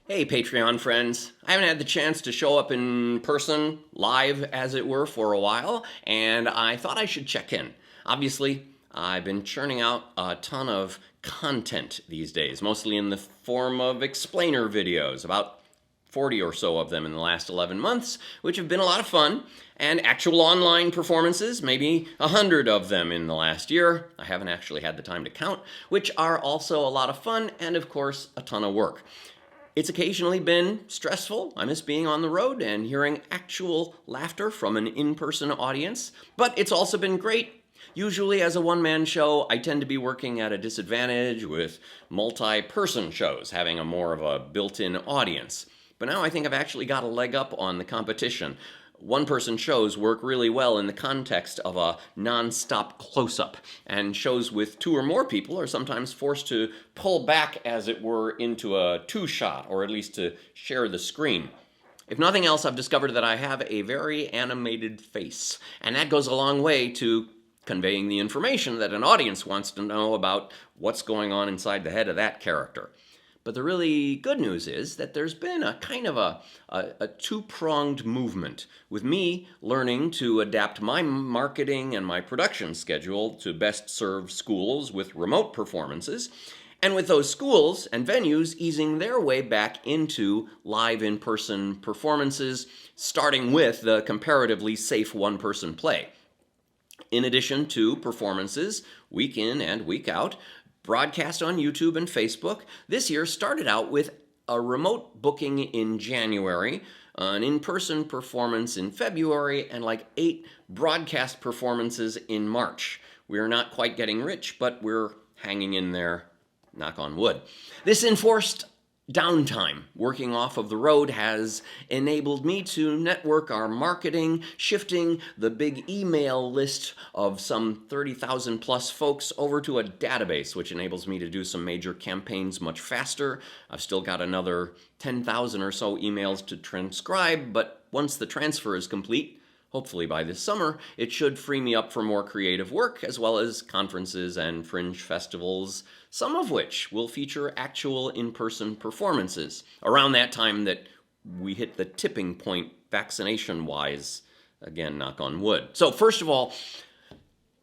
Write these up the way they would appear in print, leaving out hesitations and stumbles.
Hey, Patreon friends. I haven't had the chance to show up in person, live as it were, for a while, and I thought I should check in. Obviously, I've been churning out a ton of content these days, mostly in the form of explainer videos, about 40 or so of them in the last 11 months, which have been a lot of fun, and actual online performances, maybe 100 of them in the last year. I haven't actually had the time to count, which are also a lot of fun and, of course, a ton of work. It's occasionally been stressful. I miss being on the road and hearing actual laughter from an in-person audience, but it's also been great. Usually as a one-man show, I tend to be working at a disadvantage with multi-person shows, having a more of a built-in audience. But now I think I've actually got a leg up on the competition. One-person shows work really well in the context of a non-stop close-up, and shows with two or more people are sometimes forced to pull back, as it were, into a two-shot, or at least to share the screen. If nothing else, I've discovered that I have a very animated face, and that goes a long way to conveying the information that an audience wants to know about what's going on inside the head of that character. But the really good news is that there's been a kind of a two-pronged movement, with me learning to adapt my marketing and my production schedule to best serve schools with remote performances, and with those schools and venues easing their way back into live in-person performances, starting with the comparatively safe one-person play. In addition to performances, week in and week out, broadcast on YouTube and Facebook, this year started out with a remote booking in January, an in-person performance in February, and like 8 broadcast performances in March. We're not quite getting rich, but we're hanging in there, knock on wood. This enforced downtime working off of the road has enabled me to network our marketing, shifting the big email list of some 30,000 plus folks over to a database, which enables me to do some major campaigns much faster. I've still got another 10,000 or so emails to transcribe, but once the transfer is complete, hopefully by this summer, it should free me up for more creative work, as well as conferences and fringe festivals, some of which will feature actual in-person performances around that time that we hit the tipping point vaccination-wise. Again, knock on wood. So first of all,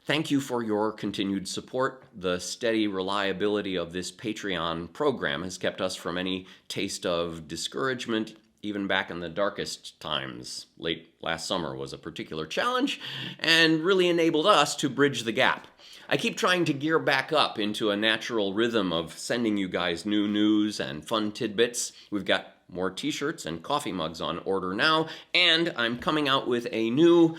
thank you for your continued support. The steady reliability of this Patreon program has kept us from any taste of discouragement, even back in the darkest times. Late last summer was a particular challenge and really enabled us to bridge the gap. I keep trying to gear back up into a natural rhythm of sending you guys new news and fun tidbits. We've got more t-shirts and coffee mugs on order now, and I'm coming out with a new,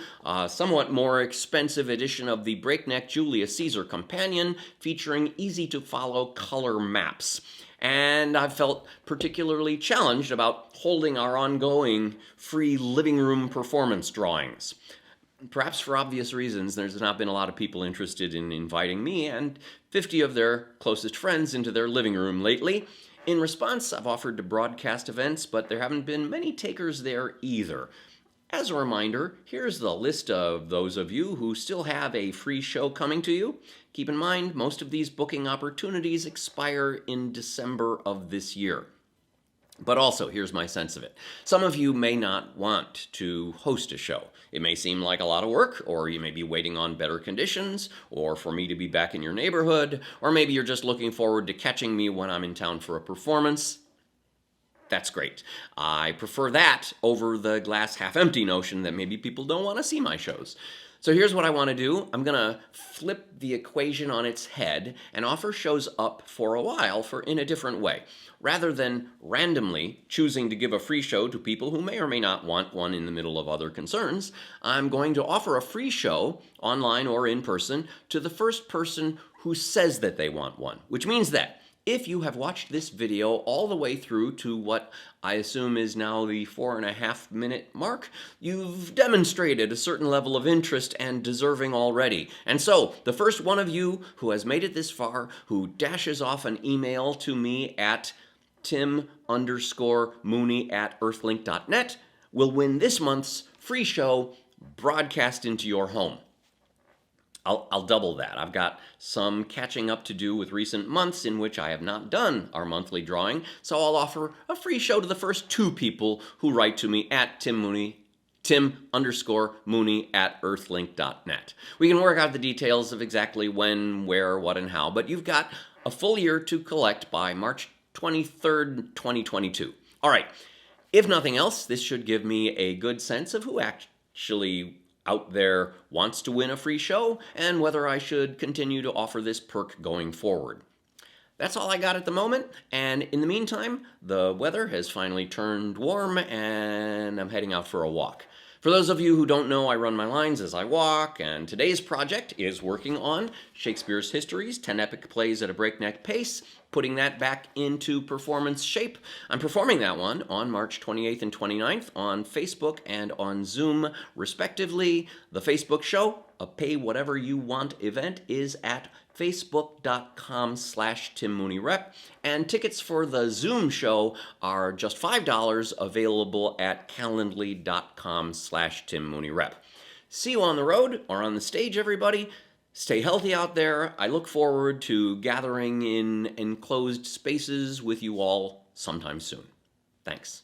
somewhat more expensive edition of the Breakneck Julius Caesar Companion, featuring easy-to-follow color maps. And I've felt particularly challenged about holding our ongoing free living room performance drawings. Perhaps for obvious reasons, there's not been a lot of people interested in inviting me and 50 of their closest friends into their living room lately. In response, I've offered to broadcast events, but there haven't been many takers there either. As a reminder, here's the list of those of you who still have a free show coming to you. Keep in mind, most of these booking opportunities expire in December of this year. But also, here's my sense of it. Some of you may not want to host a show. It may seem like a lot of work, or you may be waiting on better conditions, or for me to be back in your neighborhood, or maybe you're just looking forward to catching me when I'm in town for a performance. That's great. I prefer that over the glass half empty notion that maybe people don't want to see my shows. So here's what I want to do. I'm going to flip the equation on its head and offer shows up for a while in a different way. Rather than randomly choosing to give a free show to people who may or may not want one in the middle of other concerns, I'm going to offer a free show, online or in person, to the first person who says that they want one, which means that if you have watched this video all the way through to what I assume is now the 4.5-minute mark, you've demonstrated a certain level of interest and deserving already. And so, the first one of you who has made it this far, who dashes off an email to me at tim_mooney@earthlink.net, will win this month's free show broadcast into your home. I'll double that. I've got some catching up to do with recent months in which I have not done our monthly drawing, so I'll offer a free show to the first 2 people who write to me at Tim_Mooney at earthlink.net. We can work out the details of exactly when, where, what, and how, but you've got a full year to collect by March 23rd, 2022. All right, if nothing else, this should give me a good sense of who actually out there wants to win a free show and whether I should continue to offer this perk going forward. That's all I got at the moment, and in the meantime, the weather has finally turned warm and I'm heading out for a walk. For those of you who don't know, I run my lines as I walk, and today's project is working on Shakespeare's Histories, 10 epic plays at a breakneck pace, putting that back into performance shape. I'm performing that one on March 28th and 29th on Facebook and on Zoom, respectively. The Facebook show, a pay whatever you want event, is at facebook.com/TimMooneyRep, and tickets for the Zoom show are just $5, available at calendly.com/TimMooneyRep. See you on the road or on the stage, everybody. Stay healthy out there. I look forward to gathering in enclosed spaces with you all sometime soon. Thanks.